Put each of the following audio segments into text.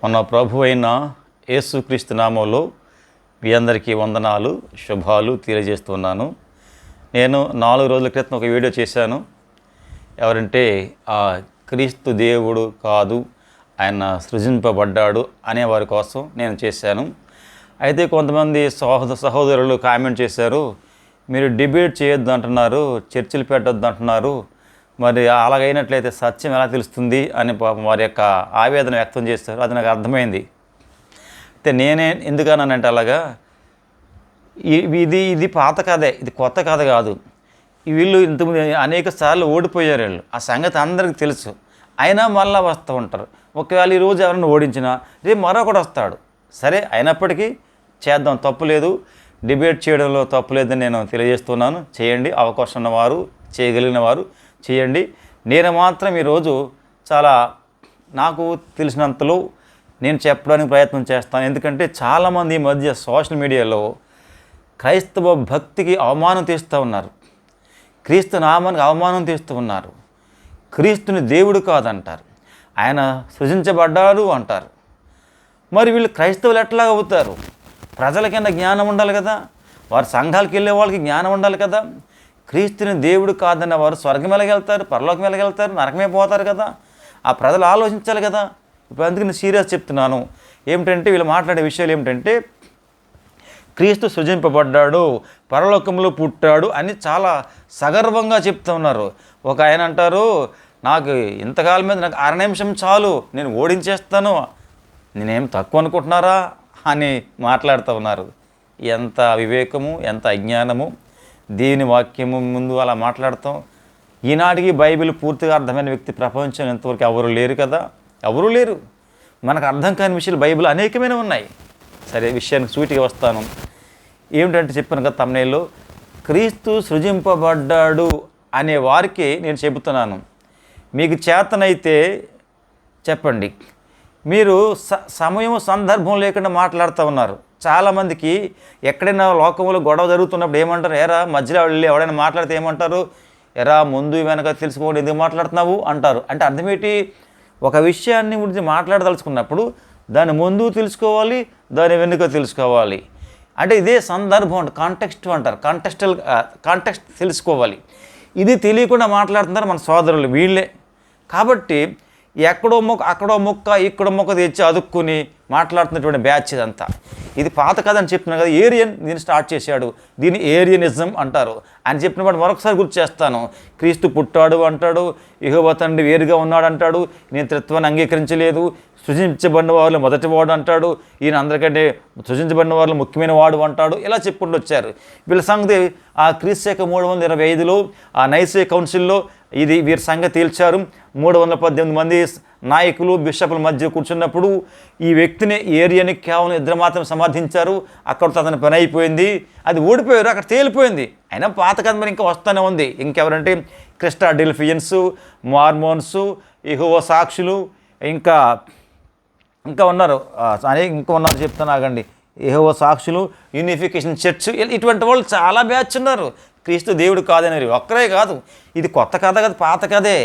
మన ప్రభు అయిన యేసుక్రీస్తు నామంలో మీ అందరికీ వందనాలు, శుభాలు తెలియజేస్తున్నాను. నేను 4 రోజుల క్రితం ఒక వీడియో చేశాను. ఎవరంటే క్రీస్తు దేవుడు కాదు, ఆయన సృజింపబడ్డాడు అనేవారి కోసం నేను చేశాను. అయితే కొంతమంది సహోదరులు కామెంట్ చేశారు, మీరు డిబేట్ చేయొద్దు అంటున్నారు, చర్చలు పెట్టొద్దు అంటున్నారు, మరి అలాగైనట్లయితే సత్యం ఎలా తెలుస్తుంది అని పాపం వారి యొక్క ఆవేదన వ్యక్తం చేస్తారు. అది నాకు అర్థమైంది. అయితే నేనే ఎందుకన్నానంటే అలాగా, ఇది పాత కథే, ఇది కొత్త కథ కాదు. వీళ్ళు ఇంతకుముందు అనేక సార్లు ఓడిపోయారు. వీళ్ళు ఆ సంగతి అందరికీ తెలుసు. అయినా మళ్ళీ వస్తూ ఉంటారు. ఒకవేళ ఈరోజు ఎవరైనా ఓడించినా రేపు మరొకటి వస్తాడు. సరే, అయినప్పటికీ చేద్దాం, తప్పులేదు, డిబేట్ చేయడంలో తప్పులేదని నేను తెలియజేస్తున్నాను. చేయండి, అవకాశం ఉన్నవారు, చేయగలిగిన వారు చేయండి. నేను మాత్రం ఈరోజు చాలా నాకు తెలిసినంతలో నేను చెప్పడానికి ప్రయత్నం చేస్తాను. ఎందుకంటే చాలామంది ఈ మధ్య సోషల్ మీడియాలో క్రైస్తవ భక్తికి అవమానం తీస్తూ ఉన్నారు, క్రీస్తు నామానికి అవమానం తీస్తూ ఉన్నారు. క్రీస్తుని దేవుడు కాదంటారు, ఆయన సృజించబడ్డాడు అంటారు. మరి వీళ్ళు క్రైస్తవులు ఎట్లా అవుతారు? ప్రజలకైనా జ్ఞానం ఉండాలి కదా, వారి సంఘాలకు వెళ్ళే వాళ్ళకి జ్ఞానం ఉండాలి కదా. క్రీస్తుని దేవుడు కాదన్న వారు స్వర్గం ఎలాగెళ్తారు, పరలోకం ఎలాగెళ్తారు, నరకమే పోతారు కదా. ఆ ప్రజలు ఆలోచించాలి కదా. ఇప్పుడు అందుకు నేను సీరియస్ చెప్తున్నాను. ఏమిటంటే వీళ్ళు మాట్లాడే విషయాలు ఏమిటంటే, క్రీస్తు సృజింపబడ్డాడు, పరలోకంలో పుట్టాడు అని చాలా సగర్వంగా చెప్తూ ఉన్నారు. ఒక ఆయన అంటారు, నాకు ఇంతకాలం మీద నాకు 1 నిమిషం చాలు, నేను ఓడించేస్తాను, నేనేం తక్కువ అనుకుంటున్నారా అని మాట్లాడుతూ ఉన్నారు. ఎంత వివేకము, ఎంత అజ్ఞానము! దేవుని వాక్యము ముందు అలా మాట్లాడతాం. ఈనాటికి బైబిల్ పూర్తిగా అర్థమైన వ్యక్తి ప్రపంచం ఇంతవరకు ఎవరు లేరు కదా, ఎవరూ లేరు. మనకు అర్థం కాని విషయాలు బైబిల్ అనేకమైన ఉన్నాయి. సరే, విషయానికి సూటిగా వస్తాను. ఏమిటంటే చెప్పాను కదా తమ్నైల్లో, క్రీస్తు సృజింపబడ్డాడు అనే వారికి నేను చెబుతున్నాను, మీకు చేతనైతే చెప్పండి. మీరు సమయం సందర్భం లేకుండా మాట్లాడుతూ ఉన్నారు. చాలామందికి ఎక్కడైనా లోకంలో గొడవ జరుగుతున్నప్పుడు ఏమంటారు, ఎరా మధ్యలో వెళ్ళి ఎవడైనా మాట్లాడితే ఏమంటారు, ఎరా ముందు వెనక తెలుసుకోండి, ఎందుకు మాట్లాడుతున్నావు అంటారు. అంటే అర్థం ఏంటి? ఒక విషయాన్ని గురించి మాట్లాడదలుచుకున్నప్పుడు దాని ముందు తెలుసుకోవాలి, దాని వెనుక తెలుసుకోవాలి. అంటే ఇదే సందర్భం, కాంటెక్స్ట్ అంటారు, కాంటెక్స్ట్ తెలుసుకోవాలి. ఇది తెలియకుండా మాట్లాడుతున్నారు మన సోదరులు వీళ్ళే. కాబట్టి ఎక్కడో మొక్క, అక్కడో మొక్క, ఇక్కడో మొక్క తెచ్చి అదుక్కుని మాట్లాడుతున్నటువంటి బ్యాచ్ ఇదంతా. ఇది పాత కథ అని చెప్తున్నాను కదా, ఏరియన్ దీన్ని స్టార్ట్ చేశాడు, దీన్ని ఏరియనిజం అంటారు అని చెప్పినప్పుడు మరొకసారి గుర్తు చేస్తాను. క్రీస్తు పుట్టాడు అంటాడు, యెహోవా తండ్రి వేరుగా ఉన్నాడు అంటాడు, నేను త్రిత్వాన్ని అంగీకరించలేదు, సృజించబడిన వారిలో మొదటివాడు అంటాడు, ఈయన అందరికంటే సృజించబడిన వారిలో ముఖ్యమైన వాడు అంటాడు. ఇలా చెప్పుకుంటూ వచ్చారు. వీళ్ళ సంగతి ఆ క్రీస్తు శకం 325లో ఆ నైసే కౌన్సిల్లో ఇది వీరి సంగతి తేల్చారు. 318 మంది నాయకులు, బిషప్ల మధ్య కూర్చున్నప్పుడు ఈ వ్యక్తిని ఏరియని కేవలం 2 మాత్రం సమర్థించారు. అక్కడితో అతని పని అయిపోయింది, అది ఓడిపోయారు, అక్కడ తేలిపోయింది. అయినా పాత కథ మరి ఇంకా వస్తూనే ఉంది. ఇంకెవరంటే క్రిస్టాడెల్ఫియన్స్, మార్మోన్స్, యెహోవా సాక్షులు, ఇంకా ఉన్నారు చెప్తాను ఆగండి. యెహోవా సాక్షులు, యూనిఫికేషన్ చర్చ్, ఇటువంటి వాళ్ళు చాలా బ్యాచ్ ఉన్నారు. క్రీస్తు దేవుడు కాదనేది ఒక్కరే కాదు. ఇది కొత్త కథ కాదు, పాత కథే.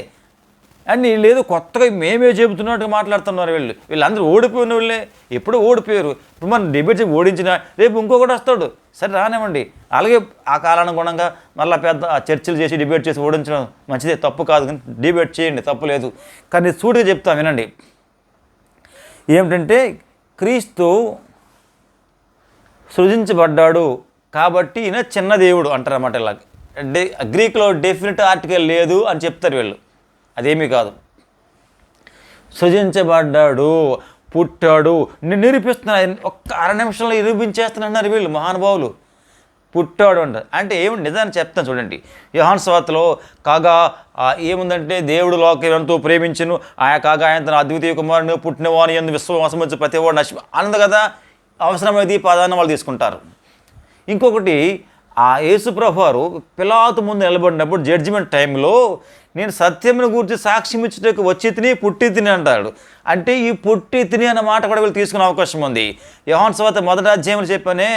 అని లేదు, కొత్తగా మేమే చెబుతున్నట్టుగా మాట్లాడుతున్నారు వీళ్ళందరూ ఓడిపోయిన వాళ్ళే, ఎప్పుడూ ఓడిపోయారు. ఇప్పుడు మనం డిబేట్ ఓడించినా రేపు ఇంకొకటి వస్తాడు, సరే రానివ్వండి. అలాగే ఆ కాలానుగుణంగా మళ్ళీ పెద్ద చర్చలు చేసి డిబేట్ చేసి ఓడించడం మంచిదే, తప్పు కాదు, కానీ డిబేట్ చేయండి, తప్పు లేదు. కానీ సూటిగా చెప్తాం వినండి. ఏమిటంటే క్రీస్తు సృజించబడ్డాడు కాబట్టి ఈయన చిన్న దేవుడు అంటారు అన్నమాట. ఇలా గ్రీక్లో డెఫినెట్ ఆర్టికల్ లేదు అని చెప్తారు వీళ్ళు. అదేమీ కాదు. సృజించబడ్డాడు, పుట్టాడు, నేను నిరూపిస్తున్నాను, ఒక్క 1 నిమిషంలో నిరూపించేస్తున్నారు వీళ్ళు మహానుభావులు. పుట్టాడు అంటారు అంటే ఏమి నిజాన్ని చెప్తాను చూడండి. యోహాను సువార్తలో కాగా ఏముందంటే, దేవుడు లోకం ఎంతో ప్రేమించును, కాగా ఆయన తన అద్వితీయ కుమారుని పుట్టినవాని యందు విశ్వాసం వచ్చి ప్రతివాడు నశ అన్నది కదా. అవసరమైతే ఈ పదాన్ని వాళ్ళు తీసుకుంటారు. ఇంకొకటి, ఆ యేసుప్రభు వారు పిలాతు ముందు నిలబడినప్పుడు జడ్జిమెంట్ టైంలో, నేను సత్యమును గురించి సాక్ష్యం ఇచ్చుటకు వచ్చి తిని పుట్టి తిని అంటాడు. అంటే ఈ పుట్టి తిని అన్న మాట కూడా వీళ్ళు తీసుకునే అవకాశం ఉంది. యోహాను సువార్త 1వ అధ్యాయంలో చెప్పానే,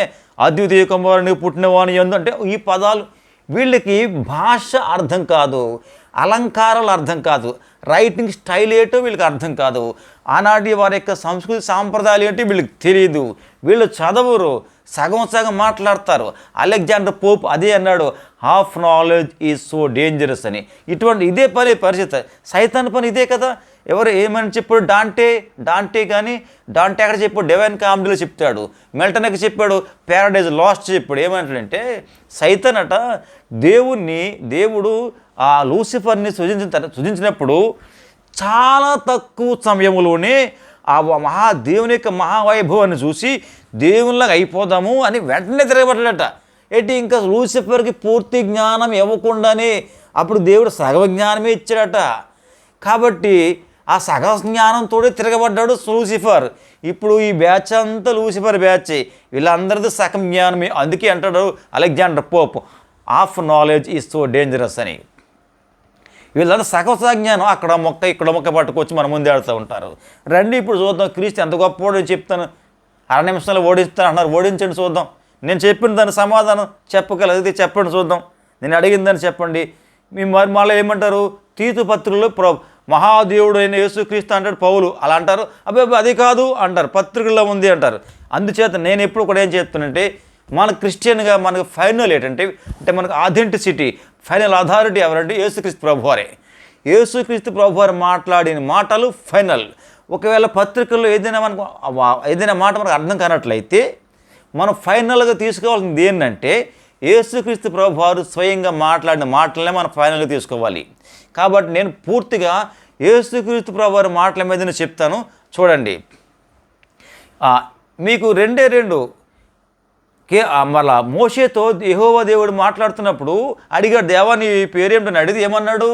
అద్వితీయ కుమారుని పుట్టినవాని యందు అంటే ఈ పదాలు వీళ్ళకి భాష అర్థం కాదు, అలంకారాలు అర్థం కాదు, రైటింగ్ స్టైల్ ఏంటో వీళ్ళకి అర్థం కాదు. ఆనాటి వారి యొక్క సంస్కృతి సాంప్రదాయాలు ఏంటి వీళ్ళకి తెలియదు. వీళ్ళు చదవరు, సగం సగం మాట్లాడతారు. అలెగ్జాండర్ పోప్ అదే అన్నాడు, half knowledge is so dangerous అని. ఇదే పరిస్థితి, సైతాన్ పని ఇదే కదా. ఎవరు ఏమని చెప్పాడు? డాంటే కానీ డాంటే అక్కడ చెప్పాడు, డివైన్ కామెడీలో చెప్తాడు. మెల్టన్కి చెప్పాడు, ప్యారడైజ్ లాస్ట్ చెప్పాడు. ఏమంటాడంటే సైతాన్ అట దేవుడు ఆ లూసిఫర్ని సృజించినప్పుడు చాలా తక్కువ సమయంలోనే ఆ దేవుని యొక్క మహావైభవాన్ని చూసి దేవునిలాగా అయిపోదాము అని వెంటనే తిరగబడ్డాడట. ఇంకా లూసిఫర్కి పూర్తి జ్ఞానం ఇవ్వకుండానే అప్పుడు దేవుడు సగవ జ్ఞానమే ఇచ్చాడట. కాబట్టి ఆ సగవ జ్ఞానంతో తిరగబడ్డాడు లూసిఫర్. ఇప్పుడు ఈ బ్యాచ్ అంతా లూసిఫర్ బ్యాచ్, వీళ్ళందరిది సగం జ్ఞానమే. అందుకే అంటాడు Alexander Pope, half knowledge is so dangerous అని. వీళ్ళంతా సగవ జ్ఞానం అక్కడ మొక్క ఇక్కడ మొక్క పట్టుకొచ్చి మన ముందే ఆడుతూ ఉంటారు. రండి ఇప్పుడు చూద్దాం క్రీస్తు ఎంత గొప్పవాడు అని చెప్తాను. 6 నిమిషాలు ఓడిస్తాను అంటున్నారు, ఓడించండి చూద్దాం. నేను చెప్పిన దాని సమాధానం చెప్పగలిగితే చెప్పండి చూద్దాం. నేను అడిగిన దాన్ని చెప్పండి. మీ మళ్ళీ ఏమంటారు? తీతు పత్రికలో మహాదేవుడు అయిన యేసుక్రీస్తు అంటాడు పౌలు, అలా అంటారు. అబ్బాయి అది కాదు అంటారు, పత్రికల్లో ఉంది అంటారు. అందుచేత నేను ఎప్పుడు కూడా ఏం చెప్తానంటే, మన క్రిస్టియన్గా మనకు ఫైనల్ ఏంటంటే మనకు ఆథెంటిసిటీ, ఫైనల్ అథారిటీ ఎవరంటే యేసుక్రీస్తు ప్రభువారే. యేసుక్రీస్తు ప్రభువారు మాట్లాడిన మాటలు ఫైనల్. ఒకవేళ పత్రికల్లో ఏదైనా మాట మనకు అర్థం కానట్లయితే మనం ఫైనల్గా తీసుకోవాల్సింది ఏంటంటే యేసుక్రీస్తు ప్రభువారు స్వయంగా మాట్లాడిన మాటలనే మనం ఫైనల్గా తీసుకోవాలి. కాబట్టి నేను పూర్తిగా యేసుక్రీస్తు ప్రభువారి మాటల మీదనే చెప్తాను. చూడండి, మీకు రెండు మళ్ళా మోషేతో యెహోవా దేవుడు మాట్లాడుతున్నప్పుడు అడిగాడు, దేవా నీ పేరేమిటని అడిగి ఏమన్నాడు?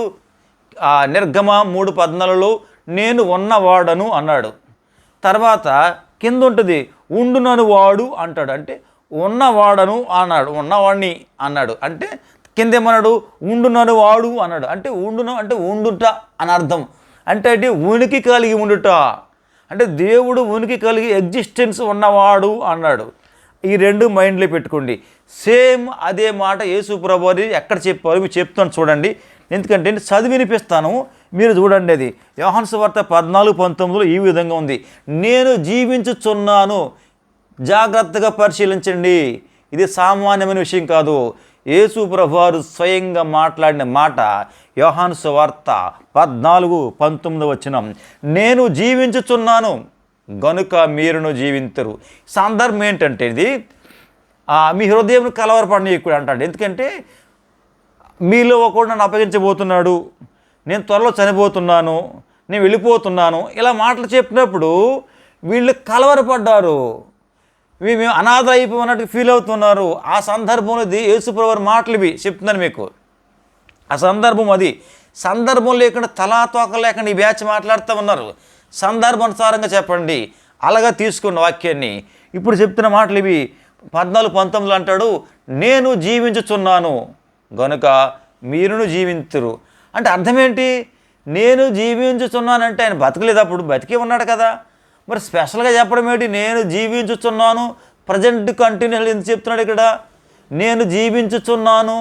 నిర్గమ 3:14లో నేను ఉన్నవాడను అన్నాడు. తర్వాత కింద ఉంటుంది ఉండునను వాడు అంటాడు, అంటే ఉన్నవాడను అన్నాడు, ఉన్నవాడిని అన్నాడు. అంటే కింద ఏమన్నాడు? ఉండునను వాడు అన్నాడు. అంటే అంటే ఉండుట అని అర్థం. అంటే ఉనికి కలిగి ఉండుట, అంటే దేవుడు ఉనికి కలిగి ఎగ్జిస్టెన్స్ ఉన్నవాడు అన్నాడు. ఈ రెండు మైండ్లో పెట్టుకోండి. సేమ్ అదే మాట యేసు ప్రభువు ఎక్కడ చెప్పారు మీరు చెప్తాను చూడండి. ఎందుకంటే చదివి వినిపిస్తాను, మీరు చూడండి. అది యోహాను సువార్త 14:19లో ఈ విధంగా ఉంది, నేను జీవించుచున్నాను. జాగ్రత్తగా పరిశీలించండి, ఇది సామాన్యమైన విషయం కాదు. యేసు ప్రభువారు స్వయంగా మాట్లాడిన మాట. యోహాను సువార్త 14:19 నేను జీవించుచున్నాను గనుక మీరును జీవింతురు. సందర్భం ఏంటంటే ఇది మీ హృదయం కలవరపడనీయకూడదు అంటాడు. ఎందుకంటే మీలో ఒకడు నన్ను అప్పగించబోతున్నాడు, నేను త్వరలో చనిపోతున్నాను, నేను వెళ్ళిపోతున్నాను, ఇలా మాటలు చెప్పినప్పుడు వీళ్ళు కలవరపడ్డారు, మేము అనాథ అయిపోయినట్టు ఫీల్ అవుతున్నారు. ఆ సందర్భంలో యేసుప్రభువారి మాటలు ఇవి చెప్తున్నాను మీకు. ఆ సందర్భం అది. సందర్భం లేకుండా తలా తోక లేకుండా ఈ బ్యాచ్ మాట్లాడుతూ ఉన్నారు. సందర్భానుసారంగా చెప్పండి, అలాగా తీసుకోండి వాక్యాన్ని. ఇప్పుడు చెప్తున్న మాటలు ఇవి. 14:19 అంటాడు, నేను జీవించుచున్నాను గనుక మీరును జీవింతురు. అంటే అర్థం ఏంటి? నేను జీవించుచున్నానంటే ఆయన బతకలేదు, అప్పుడు బతికే ఉన్నాడు కదా. మరి స్పెషల్గా చెప్పడం ఏంటి? నేను జీవించుచున్నాను, ప్రజెంట్ కంటిన్యూస్ ఎందుకు చెప్తున్నాడు ఇక్కడ? నేను జీవించుచున్నాను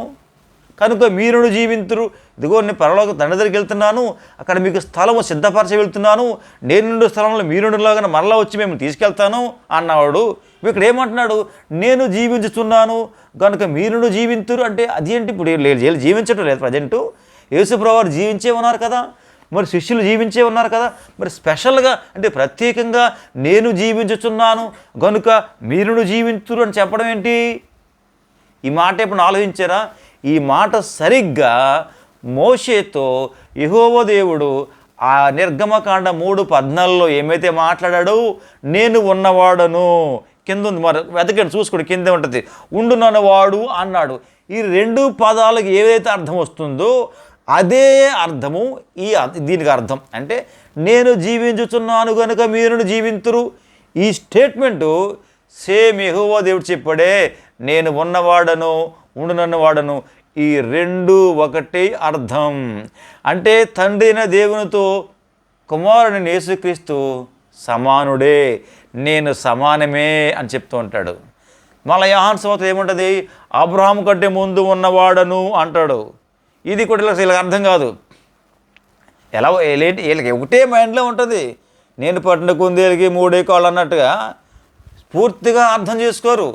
కనుక మీరును జీవింతురు. ఇదిగో నేను పరలోక తండ్రి దగ్గరికి వెళ్తున్నాను, అక్కడ మీకు స్థలము సిద్ధపరచ వెళ్తున్నాను, నేను స్థలంలో మీరుండులాగా మరలా వచ్చి మేము తీసుకెళ్తాను అన్నవాడు. ఇక్కడ ఏమంటున్నాడు? నేను జీవించుచున్నాను కనుక మీరును జీవింతురు. అంటే అదేంటి? ఇప్పుడు జీవించడం లేదు ప్రజెంటు. యేసుప్రభువారు జీవించే ఉన్నారు కదా, మరి శిష్యులు జీవించే ఉన్నారు కదా, మరి స్పెషల్గా అంటే ప్రత్యేకంగా నేను జీవించుచున్నాను కనుక మీరును జీవింతురు అని చెప్పడం ఏంటి? ఈ మాట ఎప్పుడు ఆలోచించారా? ఈ మాట సరిగ్గా మోషేతో యెహోవా దేవుడు ఆ నిర్గమకాండ 3:14లో ఏమైతే మాట్లాడాడో నేను ఉన్నవాడను, కింద ఉంది, మరి వెతకండి చూసుకోండి, కింద ఉంటుంది ఉండునన్నవాడు అన్నాడు. ఈ రెండు పదాలకు ఏదైతే అర్థం వస్తుందో అదే అర్థము దీనికి అర్థం. అంటే నేను జీవించుచున్నాను కనుక మీరును జీవింతురు. ఈ స్టేట్మెంటు సేమ్ యెహోవా దేవుడు చెప్పాడే, నేను ఉన్నవాడను ఉండునన్నవాడను. ఈ రెండు ఒకటే అర్థం. అంటే తండ్రి అయిన దేవునితో కుమారుని యేసుక్రీస్తు సమానుడే, నేను సమానమే అని చెప్తూ ఉంటాడు. మళ్ళీ యోహాను సువార్త ఏముంటుంది? అబ్రహాము కంటే ముందు ఉన్నవాడను అంటాడు. ఇది కూడా ఇలా అర్థం కాదు. ఎలా వీళ్ళకి ఒకటే మైండ్లో ఉంటుంది. నేను పట్టిన కుందేలకి మూడే కాళ్ళు అన్నట్టుగా పూర్తిగా అర్థం చేసుకోరు,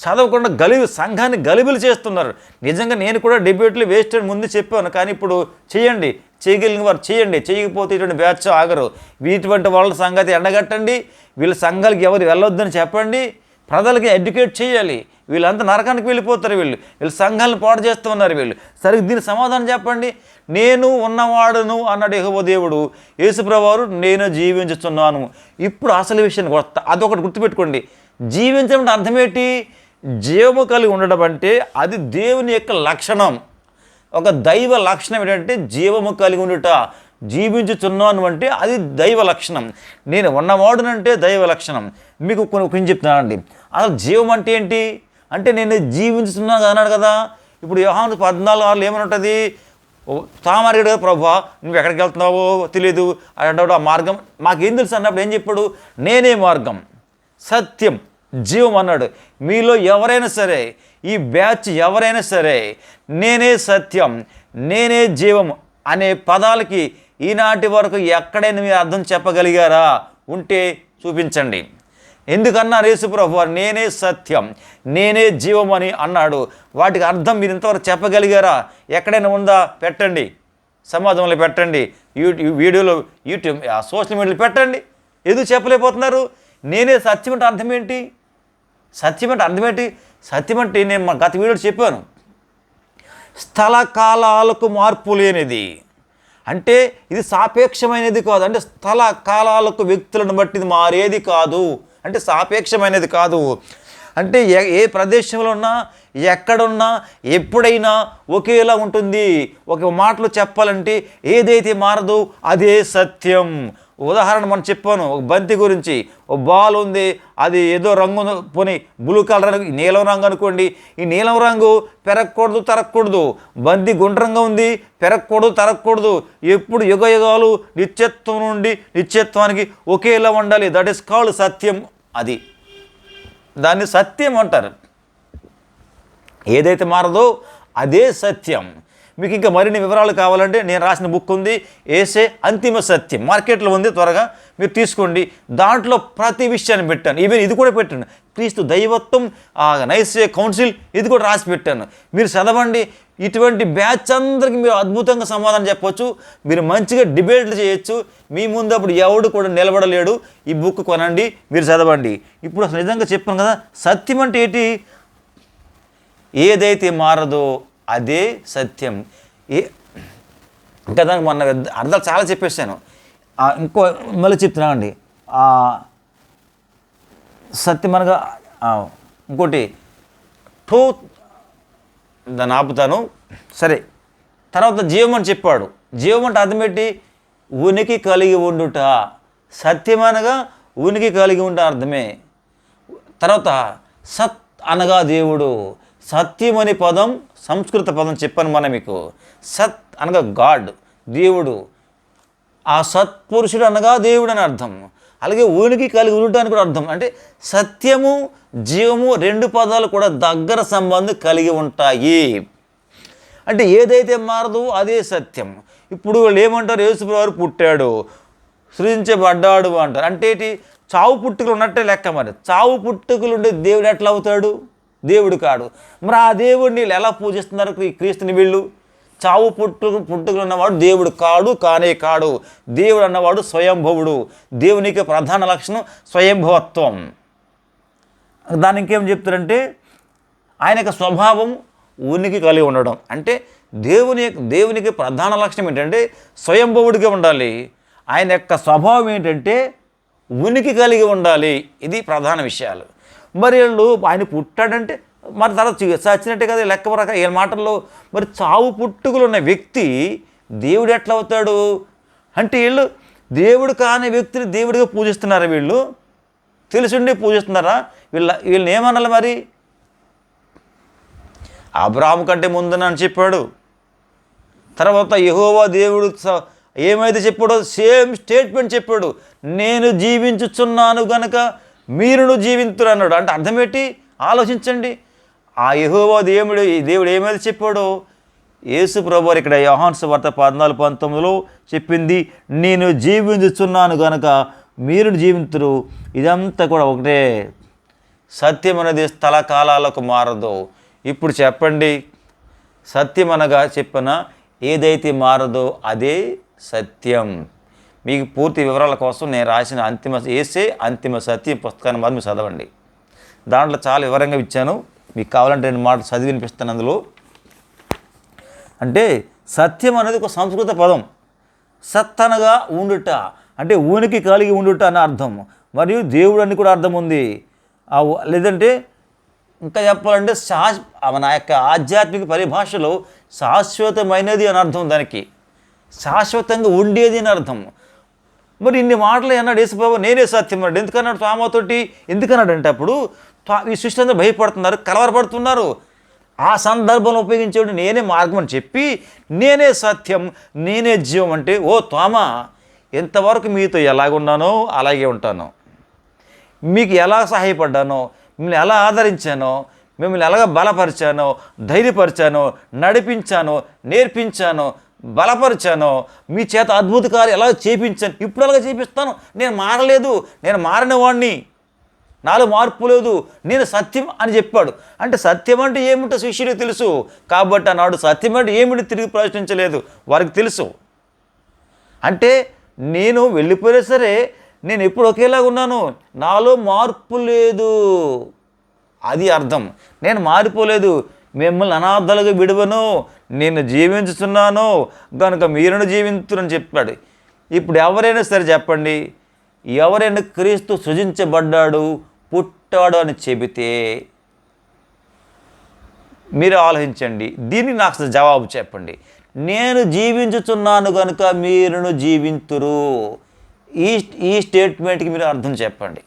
చదవకుండా సంఘాన్ని గలిబిలు చేస్తున్నారు. నిజంగా నేను కూడా డిబేట్లు వేస్ట్ అని ముందు చెప్పాను, కానీ ఇప్పుడు చేయండి, చేయగలిగిన వారు చేయండి, చేయకపోతే ఇటువంటి బ్యాచ్ ఆగరు. ఇటువంటి వాళ్ళ సంగతి ఎండగట్టండి, వీళ్ళ సంఘాలకి ఎవరు వెళ్ళొద్దని చెప్పండి, ప్రజలకి ఎడ్యుకేట్ చేయాలి. వీళ్ళంతా నరకానికి వెళ్ళిపోతారు, వీళ్ళు సంఘాలను పాడు చేస్తూ ఉన్నారు. సరిగ్గా దీనికి సమాధానం చెప్పండి. నేను ఉన్నవాడును అన్నాడు యెహోవా దేవుడు. యేసుప్రభువారు నేను జీవించుచున్నాను. ఇప్పుడు అసలు విషయానికి వస్తా, అదొకటి గుర్తుపెట్టుకోండి. జీవించడం అర్థం ఏంటి? జీవము కలిగి ఉండడం అంటే అది దేవుని యొక్క లక్షణం. ఒక దైవ లక్షణం ఏంటంటే జీవము కలిగి ఉండుట. జీవించుచున్నాను అంటే అది దైవ లక్షణం. నేను ఉన్నవాడునంటే దైవ లక్షణం. మీకు కొన్ని చెప్తున్నానండి. అసలు జీవం అంటే ఏంటి అంటే నేను జీవించుతున్నాను అన్నాడు కదా. ఇప్పుడు యోహాను 14:6 ఏమని ఉంటుంది? తామారిగాడు కదా, ప్రభువా నువ్వు ఎక్కడికి వెళ్తున్నావో తెలియదు అంటాడు. ఆ మార్గం మాకేం తెలుసు అన్నప్పుడు ఏం చెప్పాడు? నేనే మార్గం, సత్యం, జీవం అన్నాడు. మీలో ఎవరైనా సరే, ఈ బ్యాచ్ ఎవరైనా సరే, నేనే సత్యం, నేనే జీవం అనే పదాలకి ఈనాటి వరకు ఎక్కడైనా మీరు అర్థం చెప్పగలిగారా? ఉంటే చూపించండి. ఎందుకన్నారు యేసుప్రభు వారు నేనే సత్యం, నేనే జీవం అని అన్నాడు? వాటికి అర్థం మీరు ఇంతవరకు చెప్పగలిగారా? ఎక్కడైనా ఉందా? పెట్టండి, సమాజంలో పెట్టండి, వీడియోలో యూట్యూబ్ సోషల్ మీడియాలో పెట్టండి. ఎందుకు చెప్పలేకపోతున్నారు? నేనే సత్యం అంటే అర్థం ఏంటి? సత్యం అంటే అర్థం ఏంటి? సత్యం అంటే నేను గత వీడియోలో చెప్పాను, స్థల కాలాలకు మార్పు లేనిది. అంటే ఇది సాపేక్షమైనది కాదు. అంటే స్థల కాలాలకు వ్యక్తులను బట్టి ఇది మారేది కాదు. అంటే సాపేక్షమైనది కాదు. అంటే ఏ ప్రదేశంలో ఉన్నా, ఎక్కడున్నా, ఎప్పుడైనా ఒకేలా ఉంటుంది. ఒక మాటలో చెప్పాలంటే ఏదైతే మారదో అదే సత్యం. ఉదాహరణ మనం చెప్పాను, ఒక బంతి గురించి. ఒక బాల్ ఉంది, అది ఏదో రంగు పోనీ బ్లూ కలర్, నీలం రంగు అనుకోండి. ఈ నీలం రంగు పెరగకూడదు, తరగకూడదు. బంతి గుండ్రంగా ఉంది, పెరగకూడదు, తరగకూడదు. ఎప్పుడు యుగ యుగాలు నిత్యత్వం నుండి నిత్యత్వానికి ఒకేలా ఉండాలి. దట్ ఈస్ కాల్డ్ సత్యం. అది దాన్ని సత్యం అంటారు. ఏదైతే మారదో అదే సత్యం. మీకు ఇంకా మరిన్ని వివరాలు కావాలంటే నేను రాసిన బుక్ ఉంది, ఏసే అంతిమ సత్యం, మార్కెట్లో ఉంది, త్వరగా మీరు తీసుకోండి. దాంట్లో ప్రతి విషయాన్ని పెట్టాను. ఈవెన్ ఇది కూడా పెట్టాను, క్రీస్తు దైవత్వం, నైసే కౌన్సిల్, ఇది కూడా రాసి పెట్టాను. మీరు చదవండి. ఇటువంటి బ్యాచ్ అందరికీ మీరు అద్భుతంగా సమాధానం చెప్పవచ్చు. మీరు మంచిగా డిబేట్లు చేయొచ్చు. మీ ముందు అప్పుడు ఎవడు కూడా నిలబడలేడు. ఈ బుక్ కొనండి, మీరు చదవండి. ఇప్పుడు అసలు నిజంగా చెప్పాను కదా, సత్యం అంటే ఏంటి? ఏదైతే మారదో అదే సత్యం. ఇంకా దానికి మొన్న అర్థాలు చాలా చెప్పేసాను. ఇంకో మళ్ళీ చెప్తున్నా అండి. సత్యం అనగా ఇంకోటి ట్రూత్, దాన్ని ఆపుతాను. సరే, తర్వాత జీవం అని చెప్పాడు. జీవం అంటే అర్థం ఏంటి? ఉనికి కలిగి ఉండుట. సత్యం అనగా ఉనికి కలిగి ఉంట అర్థమే. తర్వాత సత్ అనగా దేవుడు. సత్యం అనే పదం సంస్కృత పదం చెప్పాను మనం మీకు. సత్ అనగా గాడ్, దేవుడు. ఆ సత్పురుషుడు అనగా దేవుడు అని అర్థం. అలాగే ఉనికి కలిగి ఉండటానికి కూడా అర్థం. అంటే సత్యము, జీవము రెండు పదాలు కూడా దగ్గర సంబంధం కలిగి ఉంటాయి. అంటే ఏదైతే మారదో అదే సత్యం. ఇప్పుడు వాళ్ళు ఏమంటారు? యేసుప్రభువు పుట్టాడు, సృజించబడ్డాడు అంటారు. అంటే ఏంటి? చావు పుట్టుకలు ఉన్నట్టే లెక్క. మరి చావు పుట్టుకలు ఉండే దేవుడు ఎట్లా అవుతాడు? దేవుడు కాడు. మరి ఆ దేవుడిని ఎలా పూజిస్తున్నారు క్రీస్తుని వీళ్ళు? చావు పుట్టుకలు ఉన్నవాడు దేవుడు కాడు, కానే కాడు. దేవుడు అన్నవాడు స్వయంభవుడు. దేవునికి ప్రధాన లక్షణం స్వయంభవత్వం. దానికి ఇంకేం చెప్తారంటే ఆయన యొక్క స్వభావం ఉనికి కలిగి ఉండడం. అంటే దేవునికి ప్రధాన లక్షణం ఏంటంటే స్వయంభవుడిగా ఉండాలి. ఆయన యొక్క స్వభావం ఏంటంటే ఉనికి కలిగి ఉండాలి. ఇది ప్రధాన విషయాలు. మరి వీళ్ళు ఆయన పుట్టాడంటే మరి తర్వాత చచ్చినట్టే కదా లెక్క ప్రకారం వీళ్ళ మాటల్లో. మరి చావు పుట్టుకలు ఉన్న వ్యక్తి దేవుడు ఎట్లా అవుతాడు అంటే వీళ్ళు దేవుడు కాని వ్యక్తిని దేవుడిగా పూజిస్తున్నారా? వీళ్ళు తెలుసుండి పూజిస్తున్నారా? వీళ్ళని ఏమనాలి మరి? అబ్రాహాము కంటే ముందునని చెప్పాడు. తర్వాత యెహోవా దేవుడు ఏమైతే చెప్పాడో సేమ్ స్టేట్మెంట్ చెప్పాడు. నేను జీవించుచున్నాను గనక మీరును జీవింతురు అన్నాడు. అంటే అర్థం ఏంటి? ఆలోచించండి. ఆ యెహోవా దేవుడు ఏమైతే చెప్పాడో యేసు ప్రభువారు ఇక్కడ యోహాను సువార్త 14:19 చెప్పింది, నేను జీవించుచున్నాను గనుక మీరు జీవింతురు. ఇదంతా కూడా ఒకటే. సత్యం అనేది స్థల కాలాలకు మారదు. ఇప్పుడు చెప్పండి, సత్యం అనగా చెప్పిన ఏదైతే మారదో అదే సత్యం. మీకు పూర్తి వివరాల కోసం నేను రాసిన అంతిమ సత్యం పుస్తకాన్ని మాత్రం మీరు చదవండి. దాంట్లో చాలా వివరంగా ఇచ్చాను. మీకు కావాలంటే నేను మాట చదివి వినిపిస్తాను. అందులో అంటే సత్యం అనేది ఒక సంస్కృత పదం. సత్ అనగా ఉండుట, అంటే ఉనికి కలిగి ఉండుట అనే అర్థం. మరియు దేవుడు అని కూడా అర్థం ఉంది. లేదంటే ఇంకా చెప్పాలంటే మన యొక్క ఆధ్యాత్మిక పరిభాషలో శాశ్వతమైనది అని అర్థం. దానికి శాశ్వతంగా ఉండేది అని అర్థం. మరి ఇన్ని మాటలు అన్నాడు యేసుప్రభువు, నేనే సత్యం అన్నాడు. ఎందుకన్నాడు తోమాతోటి? ఎందుకన్నాడంటే అప్పుడు ఈ సృష్టి అందరూ భయపడుతున్నారు, కలవరపడుతున్నారు. ఆ సందర్భంలో ఉపయోగించేవాడు నేనే మార్గం అని చెప్పి, నేనే సత్యం, నేనే జీవం అంటే, ఓ తోమా, ఎంతవరకు మీతో ఎలాగున్నానో అలాగే ఉంటాను. మీకు ఎలా సహాయపడ్డానో, మిమ్మల్ని ఎలా ఆదరించానో, మిమ్మల్ని ఎలాగ బలపరిచానో, ధైర్యపరిచానో, నడిపించానో, నేర్పించానో, బలపరిచానో, మీ చేత అద్భుత కార్యాలు ఎలా చేపించాను, ఇప్పుడు అలాగే చేపిస్తాను. నేను మారలేదు, నేను మారిన వాడిని, నాలో మార్పు లేదు, నేను సత్యం అని చెప్పాడు. అంటే సత్యం అంటే ఏమిటో శిష్యుడికి తెలుసు. కాబట్టి అన్నాడు సత్యం అంటే ఏమిటి తిరిగి ప్రశ్నించలేదు, వారికి తెలుసు. అంటే నేను వెళ్ళిపోయినా సరే నేను ఎప్పుడు ఒకేలాగా ఉన్నాను, నాలో మార్పు లేదు, అది అర్థం. నేను మారిపోలేదు, మిమ్మల్ని అనాథలుగా విడవను, నేను జీవించుతున్నాను కనుక మీరును జీవించురని చెప్పాడు. ఇప్పుడు ఎవరైనా సరే చెప్పండి, ఎవరైనా క్రీస్తు సృజించబడ్డాడు, పుట్టాడు అని చెబితే మీరు ఆలోచించండి. దీన్ని నాకు జవాబు చెప్పండి. నేను జీవించుతున్నాను కనుక మీరును జీవింతురు. ఈ స్టేట్మెంట్కి మీరు అర్థం చెప్పండి.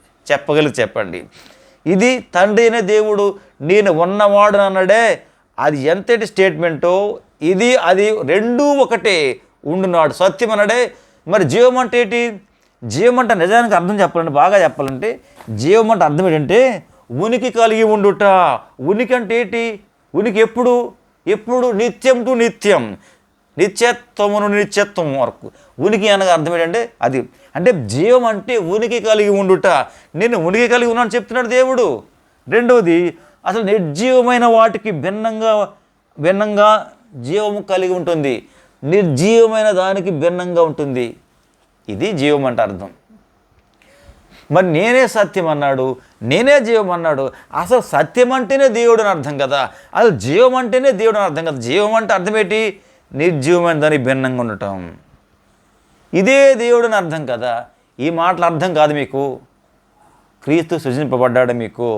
ఇది తండ్రి అయిన దేవుడు నేను ఉన్నవాడు అన్నాడే, అది ఎంతటి స్టేట్మెంటో అది రెండూ ఒకటే. ఉండున్నాడు సత్యం అన్నాడే. మరి జీవం అంటే ఏంటి? జీవం అంటే నిజానికి అర్థం బాగా చెప్పాలంటే జీవం అంటే అర్థం ఏంటంటే ఉనికి కలిగి ఉండుట. ఉనికి అంటే ఏంటి? ఉనికి ఎప్పుడు నిత్యం టు నిత్యం, నిత్యత్వమును నిత్యత్వం వరకు. ఉనికి అనగా అర్థం ఏంటంటే అది. అంటే జీవం అంటే ఉనికి కలిగి ఉండుట. నేను ఉనికి కలిగి ఉన్నాను చెప్తున్నాడు దేవుడు. రెండవది, అసలు నిర్జీవమైన వాటికి భిన్నంగా జీవము కలిగి ఉంటుంది, నిర్జీవమైన దానికి భిన్నంగా ఉంటుంది. ఇది జీవం అంటే అర్థం. మరి నేనే సత్యం అన్నాడు, నేనే జీవం అన్నాడు. అసలు సత్యం అంటేనే దేవుడు అని అర్థం కదా, అసలు జీవం అంటేనే దేవుడు అని అర్థం కదా. జీవం అంటే అర్థం ఏంటి? నిర్జీవమైన దానికి భిన్నంగా ఉండటం. ఇదే దేవుడు అని అర్థం కదా. ఈ మాటలు అర్థం కాదు మీకు. క్రీస్తు సృజింపబడ్డాడు, మీకు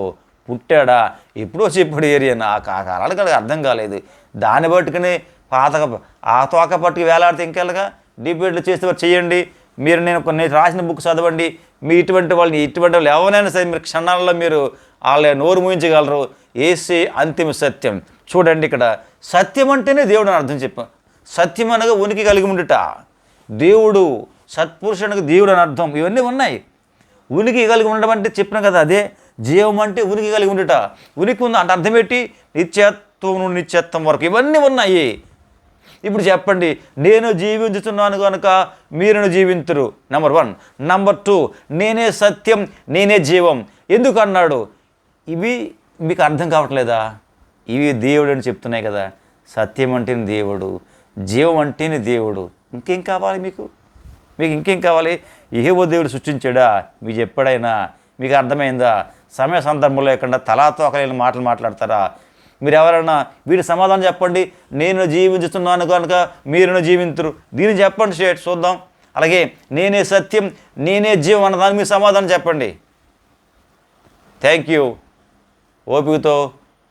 పుట్టాడా, ఎప్పుడో చెప్పుడు ఏరియా ఆ కాలాలకు అర్థం కాలేదు. దాన్ని పట్టుకుని ఆ తోక పట్టుకు వేలాడితే ఇంకెళ్ళగా డిబేట్లు చేస్తే చేయండి. నేను రాసిన బుక్ చదవండి. మీ ఇటువంటి వాళ్ళు ఎవరైనా సరే మీరు క్షణాల్లో మీరు వాళ్ళ నోరు మూయించగలరు. ఏసే అంతిమ సత్యం. చూడండి, ఇక్కడ సత్యం అంటేనే దేవుడు అని అర్థం చెప్పాం. సత్యం అనగా ఉనికి కలిగి ఉండుట. దేవుడు సత్పురుషునికి దేవుడు అని అర్థం. ఇవన్నీ ఉన్నాయి. ఉనికి కలిగి ఉండడం అంటే చెప్పిన కదా, అదే జీవం అంటే ఉనికి కలిగి ఉండుట. ఉనికి ఉంది అంటే అర్థం ఏంటి? నిత్యత్వం వరకు ఇవన్నీ ఉన్నాయి. ఇప్పుడు చెప్పండి, నేను జీవించుతున్నాను కనుక మీరును జీవింతురు. నెంబర్ 1. నెంబర్ 2, నేనే సత్యం, నేనే జీవం. ఎందుకు అన్నాడు? ఇవి మీకు అర్థం కావట్లేదా? ఇవి దేవుడు అని చెప్తున్నాయి కదా. సత్యం అంటేనే దేవుడు, జీవం అంటేనే దేవుడు. ఇంకేం కావాలి మీకు ఇంకేం కావాలి? ఏవో దేవుడు సృష్టించాడా? మీకు ఎప్పుడైనా మీకు అర్థమైందా? సమయ సందర్భంలో లేకుండా తలాతోకలేని మాటలు మాట్లాడతారా? మీరు ఎవరైనా వీడి సమాధానం చెప్పండి. నేను జీవించుతున్నాను కనుక మీరును జీవింతురు. దీన్ని చెప్పండి, చూద్దాం. అలాగే నేనే సత్యం, నేనే జీవం అన్నదానికి మీరు సమాధానం చెప్పండి. Thank you. ఓపికతో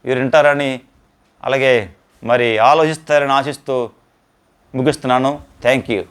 మీరు వింటారని, అలాగే మరి ఆలోచిస్తారని ఆశిస్తూ ముగిస్తున్నాను. Thank you.